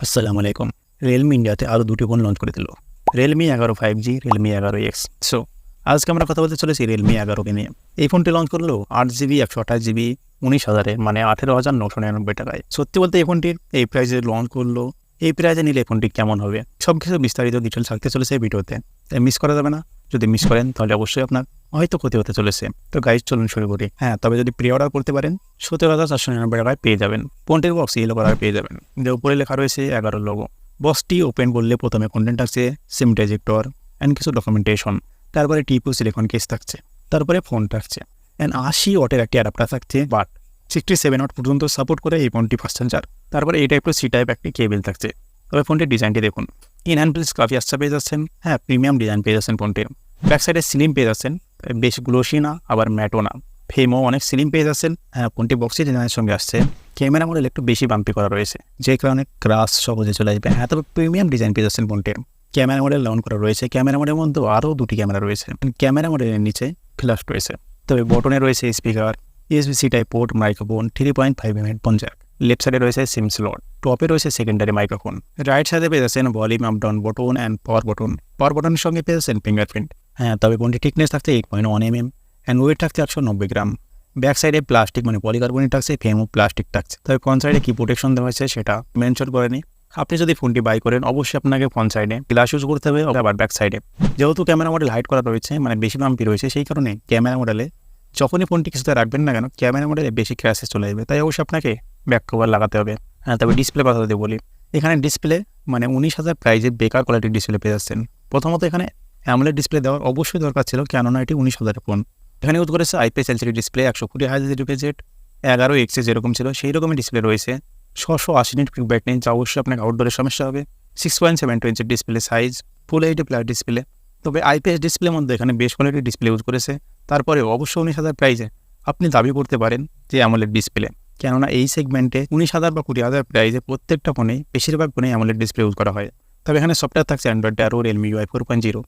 আসসালামু আলাইকুম। রিয়েলমি ইন্ডিয়াতে আরও দুটি ফোন লঞ্চ করে দিল, Realme 11 5G, Realme 11X। So আজকে আমরা কথা বলতে চলেছি রিয়েলমি 11কে নিয়ে। এই ফোনটি লঞ্চ করলো 8GB 128GB 19,000-এ, মানে 18,999 টাকায়। সত্যি বলতে এই ফোনটির এই প্রাইসে লঞ্চ করলো, এই প্রাইসে নিলে ফোনটি কেমন হবে সব কিছু বিস্তারিত ডিটেলস থাকতে চলেছে এই ভিডিওতে, তাই মিস করা যাবে না। যদি মিস করেন তাহলে অবশ্যই আপনার হয়তো ক্ষতি হতে চলেছে। তো গাইজ চলুন শুরু করি। তবে যদি প্রি অর্ডার করতে পারেন 17,499 টাকায় পেয়ে যাবেন। ফোনটির বক্স ইয়েলো কালার পেয়ে যাবেন, যে উপরে লেখা রয়েছে 11 লোগো। বক্সটি ওপেন করলে প্রথমে কন্টেন্ট থাকছে, সিম ট্রানজেক্টর অ্যান্ড কিছু ডকুমেন্টেশন, তারপরে টিপু সিলিকন কেস থাকছে, তারপরে ফোন থাকছে অ্যান্ড 80 ওয়াটের একটি অ্যাডাপ্টার থাকছে, বাট 67 ওয়াট পর্যন্ত সাপোর্ট করে এই ফোনটি ফাস্ট চার্জার। তারপরে এই টাইপ সি টাইপ একটি কেবল থাকছে। তবে ফোনটির ডিজাইনটি দেখুন, ইন হ্যান্ড প্লেস কাফি আচ্ছা পেয়ে যাচ্ছেন। প্রিমিয়াম ডিজাইন পেয়ে যাচ্ছেন ফোনটির। ব্যাক সাইডে স্লিম পেয়ে যাচ্ছেন, বেশ গ্লোসি না আবার ম্যাটও না, ফেমও অনেক স্লিম পেয়ে যাচ্ছেন। ফোনটি বক্সি ডিজাইনের সঙ্গে আসছে। ক্যামেরা মডেল একটু বেশি বাম্পি করা রয়েছে, যে কারণে ক্রাশ সহজে চলে আসবে। তবে প্রিমিয়াম ডিজাইন পেয়ে যাচ্ছেন ফোনটির। ক্যামেরা মডেল ডাউন করা রয়েছে, ক্যামেরা মডেলের মধ্যে আরও দুটি ক্যামেরা রয়েছে। ক্যামেরা মডেলের নিচে ফ্ল্যাশ রয়েছে। তবে বটনে রয়েছে speaker, USB-C type port, microphone, 3.5mm Jack. Left সাইডে রয়েছে সিম স্লট, টপে রয়েছে সেকেন্ডারি মাইক্রোফোন। রাইট সাইডে পেয়ে যাচ্ছেন volume up down button and power button. Power বটনের সঙ্গে পেয়ে যাচ্ছেন ফিঙ্গারপ্রিন্ট। তবে ফোনটি থিকনেস থাকছে 8.1mm অ্যান্ড ওয়েট থাকছে 190 গ্রাম। ব্যাক সাইডে প্লাস্টিক মানে পলিকার্বনেট থাকছে, ফ্রেমও প্লাস্টিক থাকছে। তবে ফ্রন্ট সাইডে কি প্রোটেকশন দেওয়া হয়েছে সেটা মেনশন করেনি। আপনি যদি ফোনটি বাই করেন অবশ্যই আপনাকে ফ্রন্ট সাইডে গ্লাস ইউজ করতে হবে, আবার ব্যাক সাইডে। যেহেতু ক্যামেরা মডেল হাইড করা রয়েছে, মানে বেশি বাম্পি রয়েছে, সেই কারণে ক্যামেরা মডেলে যখনই ফোনটি কিছুতে রাখবেন না কেন, ক্যামেরা মডেলে বেশি ক্র্যাশেস চলে যাবে, তাই অবশ্যই আপনাকে ব্যাক কভার লাগাতে হবে। তবে ডিসপ্লে কথা যদি বলি, এখানে ডিসপ্লে মানে 19,000 প্রাইজে বেকার কোয়ালিটির ডিসপ্লে পেয়ে যাচ্ছেন। প্রথমত এখানে অ্যামোলেড ডিসপ্লে দেওয়ার অবশ্যই দরকার ছিল, কেননা এটি 19,000 ফোন। এখানে ইউজ করেছে IPS LCD display, 120 Hz refresh rate, 11X যেরকম ছিল সেই রকমই ডিসপ্লে রয়েছে। 680 নিট পিক ব্যাক নেই, যা অবশ্যই আপনাকে আউটডোরের সমস্যা হবে। 6.72 ইঞ্চের display size, full HD plus display. তবে IPS ডিসপ্লের মধ্যে এখানে বেশ কোয়ালিটির ডিসপ্লে ইউজ করেছে। তারপরে অবশ্যই 19,000 প্রাইজে আপনি দাবি করতে পারেন যে অ্যামোলেড ডিসপ্লে, কেননা এই সেগমেন্টে 19,000 বা 20,000 প্রাইজে প্রত্যেকটা ফোনে বেশিরভাগ ফোনে অ্যামোলেড ডিসপ্লে ইউজ করা হয়। তবে এখানে সফটওয়্যার থাকছে Android 13, Realme UI 4.0।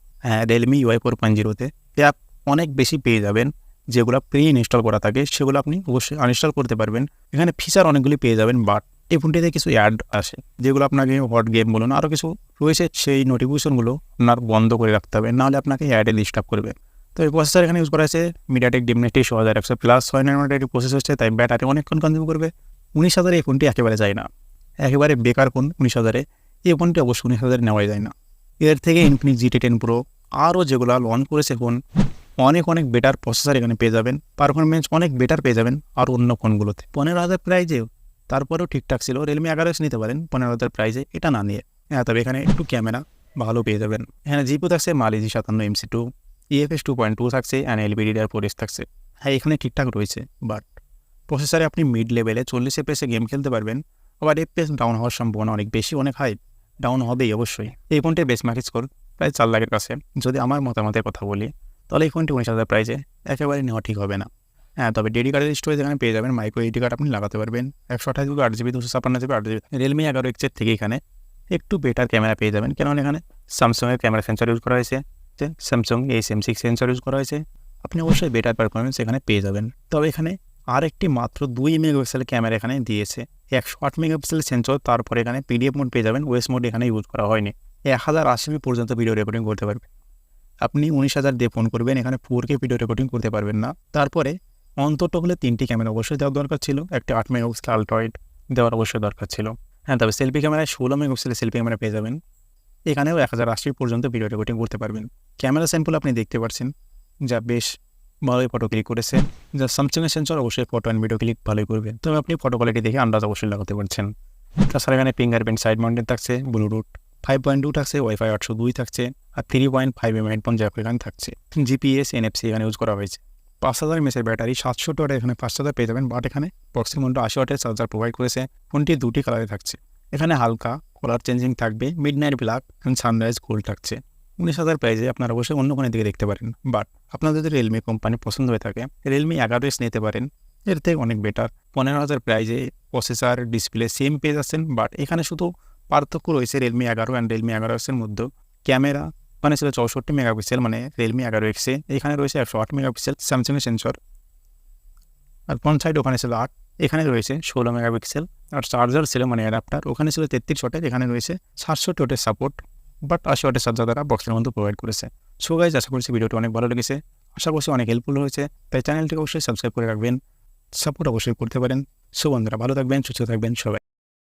Realme UI 4.0-তে অ্যাপ অনেক বেশি পেয়ে যাবেন, যেগুলো প্রি ইনস্টল করা থাকে সেগুলো আপনি অবশ্যই আনইনস্টল করতে পারবেন। এখানে ফিচার অনেকগুলি পেয়ে যাবেন, বাট এই ফোনটিতে কিছু অ্যাড আসে যেগুলো আপনাকে হট গেম বলুন আরও কিছু রয়েছে, সেই নোটিফিকেশনগুলো আপনার বন্ধ করে রাখতে হবে, নাহলে আপনাকে অ্যাডে ডিস্টার্ব করবে। তো এই প্রসেসর এখানে ইউজ করা আছে MediaTek Dimensity 6100 plus 6 nanometre processor হচ্ছে, তাই ব্যাটারি অনেকক্ষণ কনজিউম করবে। 19,000 এই ফোনটি একেবারে যায় না, একেবারে বেকার ফোন। 19,000 এই ফোনটি অবশ্যই 19,000 নেওয়াই যায় না। এর থেকে Infinix GT10 Pro আরও যেগুলো লঞ্চ করেছে ফোন, অনেক বেটার প্রসেসর এখানে পেয়ে যাবেন, পারফরমেন্স অনেক বেটার পেয়ে যাবেন আর অন্য ফোনগুলোতে। 15,000 প্রাইজেও তারপরেও ঠিকঠাক ছিল। Realme 11X নিতে পারেন 15,000 প্রাইজে, এটা না নিয়ে। তবে এখানে একটু ক্যামেরা ভালো পেয়ে যাবেন। এখানে জিপি থাকছে Mali G57 MC2, EFS 2.2 থাকছে অ্যান্ড LPDDR4X থাকছে। এখানে ঠিকঠাক রয়েছে, বাট প্রসেসরে আপনি মিড লেভেলে 40 FPS গেম খেলতে পারবেন। আবার FPS ডাউন হওয়ার সম্ভাবনা অনেক বেশি, অনেক হাই ডাউন হবেই অবশ্যই। এই ফোনটির বেঞ্চমার্ক স্কোর প্রায় 4 লাখের কাছে। যদি আমার মতামতের কথা বলি, তাহলে এই ফোনটি 19,000 প্রাইজে একেবারে নেওয়া ঠিক হবে না। তবে ডেডিকেটেড স্টোরেজ এখানে পেয়ে যাবেন, মাইক্রো SD কার্ড আপনি লাগাতে পারবেন। 128GB 8GB 256GB 8GB। Realme 11X থেকে এখানে একটু বেটার ক্যামেরা পেয়ে যাবেন, কেননা এখানে স্যামসাংয়ের ক্যামেরা সেন্সর ইউজ করা হয়েছে, স্যামসাং SM6 সেন্সর ইউজ করা হয়েছে। আপনি অবশ্যই বেটার পারফরমেন্স এখানে পেয়ে যাবেন। তবে এখানে আরেকটি মাত্র 2 মেগাপিক্সেলের ক্যামেরা এখানে দিয়েছে, 108 মেগাপিক্সেলের সেন্সর। তারপরে এখানে PDF মোড পেয়ে যাবেন, ওএস মোড এখানে ইউজ করা হয়নি। 1080p পর্যন্ত ভিডিও রেকর্ডিং করতে পারবেন। আপনি 19,000 দিয়ে ফোন করবেন, এখানে 4K ভিডিও রেকর্ডিং করতে পারবেন না। তারপরে অন্তত হলে 3টি ক্যামেরা অবশ্যই দেওয়ার দরকার ছিল, একটা 8 মেগাপিক্সেল আলট্রাওয়াইড দেওয়ার অবশ্যই দরকার ছিল। তবে সেলফি ক্যামেরায় 16 মেগাপিক্সেলের সেলফি ক্যামেরা পেয়ে যাবেন, এখানেও 1080 পর্যন্ত ভিডিও রেকর্ডিং করতে পারবেন। ক্যামেরা স্যাম্পল আপনি দেখতে পাচ্ছেন, যা বেশ ভালোই ফটো ক্লিক করেছে। যা স্যামসাংয়ের সেন্সর অবশ্যই ফটো অ্যান্ড ভিডিও ক্লিক ভালোই করবে, তবে আপনি ফটো কোয়ালিটি দেখে আন্দাজ অবশ্যই লাগাতে পারছেন। তাছাড়া এখানে ফিঙ্গারপ্রিন্ট সাইড মাউন্টেন থাকছে, ব্লুটুথ 5.2 থাকছে, Wi-Fi 802 থাকছে, আর 3.5mm হেডফোন জ্যাক এখানে থাকছে। GPS NFC এখানে ইউজ করা হয়েছে। 5,000 mAh ব্যাটারি, 700 ওয়াটের এখানে 5,000 পেয়ে যাবেন, বাট এখানে প্রক্সিমোটো 80 ওয়াটের চার্জার প্রোভাইড করেছে। ফোনটি দুটি কালারে থাকছে, এখানে হালকা কালার চেঞ্জিং থাকবে, midnight black and sunrise gold থাকছে। 19,000 প্রাইজে আপনারা অবশ্যই অন্য ফোনের দিকে দেখতে পারেন, বাট আপনার যদি Realme কোম্পানি পছন্দ হয়ে থাকে Realme 11X নিতে পারেন, এর থেকে অনেক বেটার। 15,000 প্রাইজে প্রসেসর ডিসপ্লে সেম পেয়ে যাচ্ছেন, বাট এখানে শুধু পার্থক্য রয়েছে Realme 11 অ্যান্ড Realme 11X-এর মধ্যে। ক্যামেরা ওখানে ছিল 64 মেগাপিক্সেল, মানে Realme 11X-এ এখানে রয়েছে 108 মেগাপিক্সেল স্যামসাংয়ের সেন্সর। আর ফ্রন্ট সাইড ওখানে ছিল 8, এখানে রয়েছে 16 মেগাপিক্সেল, আর চার্জার ছিল মানে অ্যাডাপ্টার ওখানে ছিল 33 ওয়াটের, এখানে রয়েছে 700 ওয়াটের সাপোর্ট, বাট 80 ওয়াটের চার্জার তারা বক্সের মধ্যে প্রোভাইড করেছে। সো গাইজ, আশা করছি ভিডিওটি অনেক ভালো লেগেছে, আশা করছি অনেক হেল্পফুল হয়েছে, তাই চ্যানেলটিকে অবশ্যই সাবস্ক্রাইব করে রাখবেন, সাপোর্ট অবশ্যই করতে পারেন। সো বন্ধুরা, ভালো থাকবেন, সুস্থ থাকবেন সবাই।